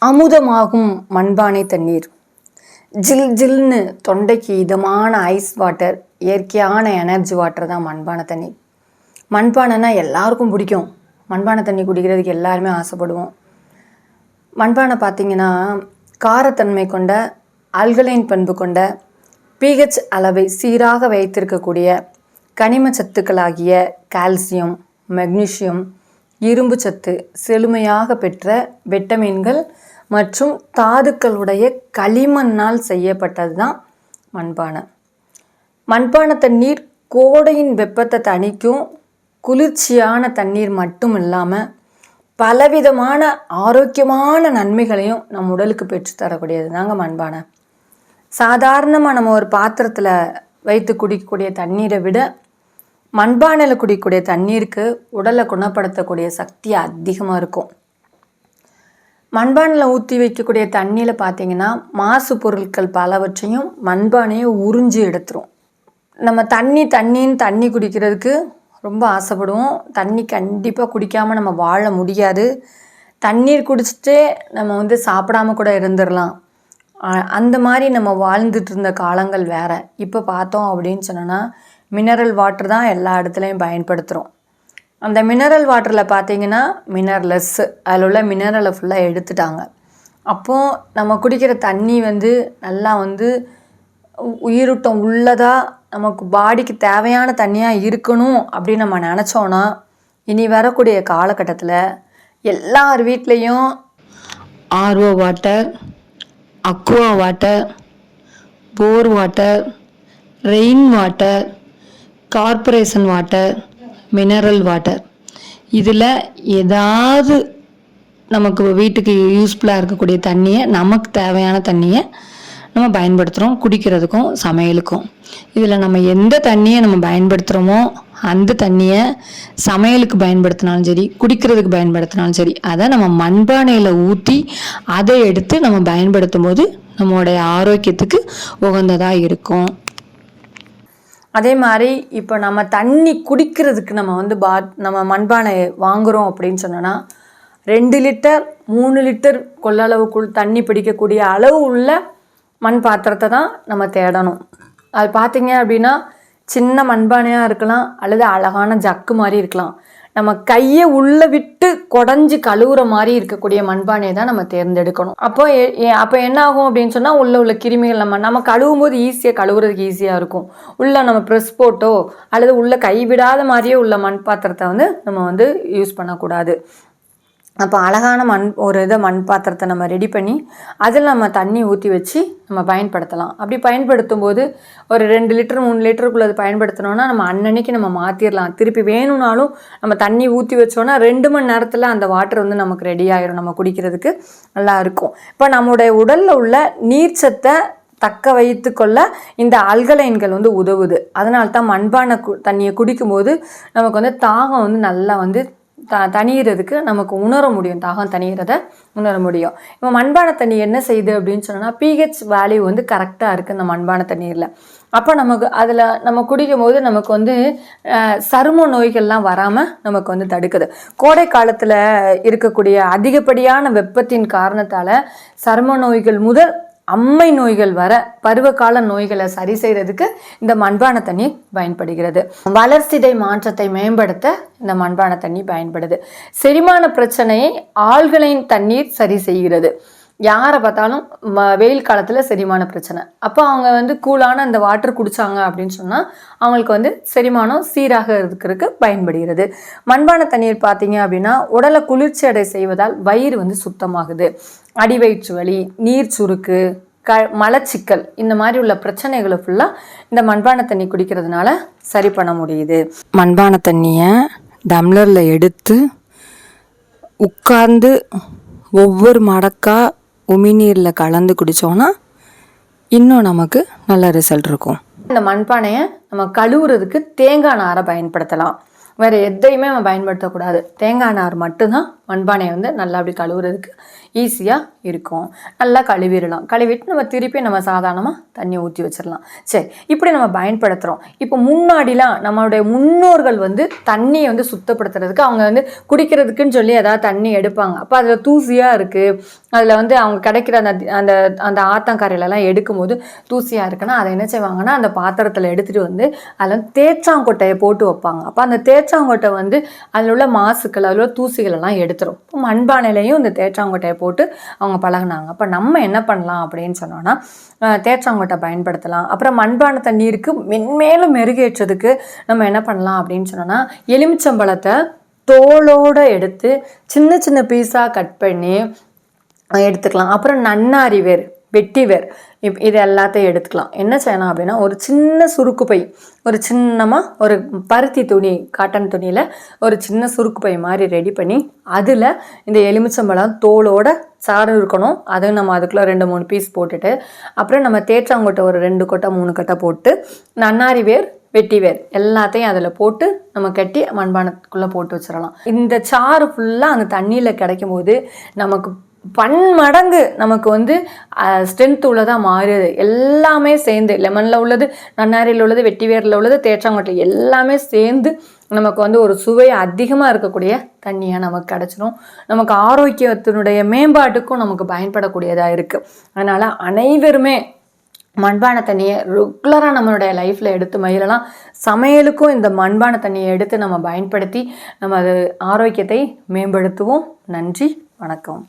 அமுதமாகும் மண்பானை தண்ணீர். ஜில் ஜில்னு தொண்டைக்கு இதமான ஐஸ் வாட்டர், இயற்கையான எனர்ஜி வாட்டர் தான் மண்பானை தண்ணி. மண்பானைனா எல்லாருக்கும் பிடிக்கும். மண்பானை தண்ணி குடிக்கிறதுக்கு எல்லாருமே ஆசைப்படுவோம். மண்பானை பார்த்திங்கன்னா காரத்தன்மை கொண்ட, அல்கலைன் பண்பு கொண்ட, பிஹெச் அளவை சீராக வைத்திருக்கக்கூடிய கனிம சத்துக்களாகிய கால்சியம், மெக்னீசியம், இரும்பு சத்து செழுமையாக பெற்ற விட்டமின்கள் மற்றும் தாதுக்களுடைய களிமண்ணால் செய்யப்பட்டது தான் மண்பானை. மண்பானை தண்ணீர் கோடையின் வெப்பத்தை தணிக்கும் குளிர்ச்சியான தண்ணீர் மட்டும் இல்லாமல் பலவிதமான ஆரோக்கியமான நன்மைகளையும் நம் உடலுக்கு பெற்றுத்தரக்கூடியது தாங்க மண்பானை. சாதாரணமாக நம்ம ஒரு பாத்திரத்தில் வைத்து குடிக்கக்கூடிய தண்ணீரை விட மண்பானையில் குடிக்கக்கூடிய தண்ணீருக்கு உடலை குணப்படுத்தக்கூடிய சக்தி அதிகமாக இருக்கும். மண்பானையில் ஊற்றி வைக்கக்கூடிய தண்ணியில் பார்த்திங்கன்னா மாசு பொருட்கள் பலவற்றையும் மண்பானையை உறிஞ்சி எடுத்துரும். நம்ம தண்ணி குடிக்கிறதுக்கு ரொம்ப ஆசைப்படுவோம். தண்ணி கண்டிப்பாக குடிக்காமல் நம்ம வாழ முடியாது. தண்ணீர் குடிச்சிட்டே நம்ம சாப்பிடாம கூட இருந்துடலாம். அந்த மாதிரி நம்ம வாழ்ந்துட்டு இருந்த காலங்கள் வேறு. இப்போ பார்த்தோம் அப்படின்னு சொன்னோன்னா மினரல் வாட்டர் தான் எல்லா இடத்துலையும் பயன்படுத்துகிறோம். அந்த மினரல் வாட்டரில் பார்த்திங்கன்னா மினரலஸ், அதில் உள்ள மினரலை ஃபுல்லாக எடுத்துட்டாங்க. அப்போது நம்ம குடிக்கிற தண்ணி நல்லா உயிரூட்டம் உள்ளதாக, நமக்கு பாடிக்கு தேவையான தண்ணியாக இருக்கணும் அப்படின்னு நம்ம நினச்சோன்னா இனி வரக்கூடிய காலகட்டத்தில் எல்லார் வீட்லேயும் RO water, aqua water, bore water, rain water, corporation water, mineral water, இதில் ஏதாவது நமக்கு வீட்டுக்கு யூஸ்ஃபுல்லாக இருக்கக்கூடிய தண்ணியை, நமக்கு தேவையான தண்ணியை நம்ம பயன்படுத்துகிறோம். குடிக்கிறதுக்கும் சமையலுக்கும். இதில் நம்ம எந்த தண்ணியை நம்ம பயன்படுத்துகிறோமோ அந்த தண்ணியை சமையலுக்கு பயன்படுத்தினாலும் சரி, குடிக்கிறதுக்கு பயன்படுத்தினாலும் சரி, அதை நம்ம மண்பானையில் ஊற்றி அதை எடுத்து நம்ம பயன்படுத்தும் போது நம்மளுடைய ஆரோக்கியத்துக்கு உகந்ததாக இருக்கும். அதே மாதிரி இப்போ நம்ம தண்ணி குடிக்கிறதுக்கு நம்ம மண்பானை வாங்குகிறோம் அப்படின்னு சொன்னோன்னா 2 லிட்டர் 3 லிட்டர் கொள்ளளவுக்குள் தண்ணி பிடிக்கக்கூடிய அளவு உள்ள மண் பாத்திரத்தை தான் நம்ம தேடணும். அது பார்த்திங்க அப்படின்னா சின்ன மண்பானையாக இருக்கலாம், அல்லது அழகான ஜக்கு மாதிரி இருக்கலாம். நம்ம கையை உள்ளே விட்டு குடஞ்சி கழுவுற மாதிரி இருக்கக்கூடிய மண்பானையை தான் நம்ம தேர்ந்தெடுக்கணும். அப்போ என்ன ஆகும் அப்படின்னு சொன்னால் உள்ள கிருமிகள் நம்ம கழுவும் போது கழுவுறதுக்கு ஈஸியாக இருக்கும். உள்ளே நம்ம ப்ரெஸ் போட்டோ அல்லது உள்ளே கைவிடாத மாதிரியே உள்ள மண் பாத்திரத்தை நம்ம யூஸ் பண்ணக்கூடாது. அப்போ அழகான மண் பாத்திரத்தை நம்ம ரெடி பண்ணி அதில் நம்ம தண்ணி ஊற்றி வச்சு நம்ம பயன்படுத்தலாம். அப்படி பயன்படுத்தும் போது ஒரு 2 லிட்டர் 3 லிட்டருக்குள்ளே அது பயன்படுத்தினோன்னா நம்ம அன்னன்னைக்கு நம்ம மாற்றிடலாம். திருப்பி வேணும்னாலும் நம்ம தண்ணி ஊற்றி வச்சோன்னா 2 மணி நேரத்தில் அந்த வாட்டர் நமக்கு ரெடி ஆகிரும், நம்ம குடிக்கிறதுக்கு நல்லா இருக்கும். இப்போ நம்முடைய உடலில் உள்ள நீர்ச்சத்தை தக்க வைத்து கொள்ள இந்த அல்கலைன்கள் உதவுது. அதனால தான் மண்பானை தண்ணியை குடிக்கும்போது நமக்கு தாகம் நல்லா தணிகிறதுக்கு நமக்கு உணர முடியும். தாகம் தணிகிறத உணர முடியும். இப்போ மண்பானை தண்ணி என்ன செய்யுது அப்படின்னு சொன்னால் பிஹெச் வேல்யூ கரெக்டாக இருக்குது இந்த மண்பானை தண்ணீரில். அப்போ நமக்கு அதில் நம்ம குடிக்கும் போது நமக்கு சரும நோய்கள்லாம் வராமல் நமக்கு தடுக்குது. கோடை காலத்தில் இருக்கக்கூடிய அதிகப்படியான வெப்பத்தின் காரணத்தால் சரும நோய்கள் முதல் அம்மை நோய்கள் வர பருவகால நோய்களை சரி செய்கிறதுக்கு இந்த மண்பானை தண்ணி பயன்படுகிறது. வளர்சிதை மாற்றத்தை மேம்படுத்த இந்த மண்பானை தண்ணி பயன்படுது. செரிமான பிரச்சனையை ஆல்கலைன் தண்ணீர் சரி செய்கிறது. யாரை பார்த்தாலும் வெயில் காலத்தில் செரிமான பிரச்சனை, அப்போ அவங்க கூலான அந்த வாட்டர் குடித்தாங்க அப்படின்னு சொன்னால் அவங்களுக்கு செரிமானம் சீராக இருக்கிறதுக்கு பயன்படுகிறது. மண்பானை தண்ணீர் பார்த்தீங்க அப்படின்னா உடலை குளிர்ச்சி அடை செய்வதால் வயிறு சுத்தமாகுது. அடிவயிற்று வலி, நீர் சுருக்கு, மலச்சிக்கல், இந்த மாதிரி உள்ள பிரச்சனைகளை ஃபுல்லாக இந்த மண்பானை தண்ணி குடிக்கிறதுனால சரி பண்ண முடியுது. மண்பானை தண்ணியை டம்ளரில் எடுத்து உட்கார்ந்து ஒவ்வொரு மடக்கா உமிநீரில் கலந்து குடித்தோன்னா இன்னும் நமக்கு நல்ல ரிசல்ட் இருக்கும். இந்த மண்பானையை நம்ம கழுவுறதுக்கு தேங்காய் நாரை பயன்படுத்தலாம். வேறு எதையுமே நம்ம பயன்படுத்தக்கூடாது. தேங்காய் நார் மட்டும்தான் மண்பானையை நல்லா அப்படி கழுவுறதுக்கு ஈஸியாக இருக்கும். நல்லா கழுவிடலாம். கழுவிட்டு நம்ம திருப்பி நம்ம சாதாரணமாக தண்ணி ஊற்றி வச்சிடலாம். சரி, இப்படி நம்ம பயன்படுத்துகிறோம். இப்போ முன்னாடிலாம் நம்மளுடைய முன்னோர்கள் வந்து தண்ணியை வந்து சுத்தப்படுத்துறதுக்கு அவங்க வந்து குடிக்கிறதுக்குன்னு சொல்லி ஏதாவது தண்ணி எடுப்பாங்க. அப்போ அதில் தூசியாக இருக்குது, அதில் வந்து அவங்க கிடைக்கிற அந்த அந்த அந்த ஆத்தங்கரையிலலாம் எடுக்கும்போது தூசியாக இருக்குன்னா அதை என்ன செய்வாங்கன்னா அந்த பாத்திரத்தில் எடுத்துகிட்டு வந்து அதில் தேற்றாங்கொட்டையை போட்டு வைப்பாங்க. அப்போ அந்த தேற்றாங்கொட்டை வந்து அதில் உள்ள மாசுக்கள், அதில் உள்ள தூசிகளெல்லாம் எடுத்துரும். இப்போ மண்பானையிலையும் இந்த தேற்றாங்கொட்டையை போட்டு அவங்க பழகினாங்க. அப்போ நம்ம என்ன பண்ணலாம் அப்படின்னு சொன்னோன்னா தேற்றாங்கொட்டை பயன்படுத்தலாம். அப்புறம் மண்பானை தண்ணீருக்கு மென்மேலும் மெருகேற்றதுக்கு நம்ம என்ன பண்ணலாம் அப்படின்னு சொன்னோன்னா எலுமிச்சம்பழத்தை தோலோடு எடுத்து சின்ன சின்ன பீஸாக கட் பண்ணி எடுத்துக்கலாம். அப்புறம் நன்னாரி வேர், வெட்டி வேர், இது எல்லாத்தையும் எடுத்துக்கலாம். என்ன செய்யலாம் அப்படின்னா ஒரு சின்ன சுருக்கு பை, ஒரு சின்னமாக ஒரு பருத்தி துணி, காட்டன் துணியில் ஒரு சின்ன சுருக்கு பை மாதிரி ரெடி பண்ணி அதில் இந்த எலுமிச்சம்பழம் தோலோட சாறு இருக்கணும். அதுவும் நம்ம அதுக்குள்ளே 2-3 பீஸ் போட்டுட்டு அப்புறம் நம்ம தேற்றாங்கொட்டை ஒரு 2 கொட்டை 3 கொட்டை போட்டு நன்னாரி வேர், வெட்டி வேர் எல்லாத்தையும் அதில் போட்டு நம்ம கட்டி மண்பானத்துக்குள்ளே போட்டு வச்சிடலாம். இந்த சாறு ஃபுல்லாக அந்த தண்ணியில் கிடைக்கும் போது நமக்கு பன்மடங்கு நமக்கு வந்து ஸ்ட்ரென்த் உள்ளதாக மாறுது. எல்லாமே சேர்ந்து லெமனில் உள்ளது, நன்னாரியில் உள்ளது, வெட்டி வேரில் உள்ளது, தேற்றாங்கொட்டை எல்லாமே சேர்ந்து நமக்கு வந்து ஒரு சுவை அதிகமாக இருக்கக்கூடிய தண்ணியாக நமக்கு கிடச்சிடும். நமக்கு ஆரோக்கியத்தினுடைய மேம்பாட்டுக்கும் நமக்கு பயன்படக்கூடியதாக இருக்குது. அதனால் அனைவருமே மண்பானை தண்ணியை ரெகுலராக நம்மளுடைய லைஃப்பில் எடுத்து மகிழலாம். சமையலுக்கும் இந்த மண்பானை தண்ணியை எடுத்து நம்ம பயன்படுத்தி நம்ம அது ஆரோக்கியத்தை மேம்படுத்துவோம். நன்றி, வணக்கம்.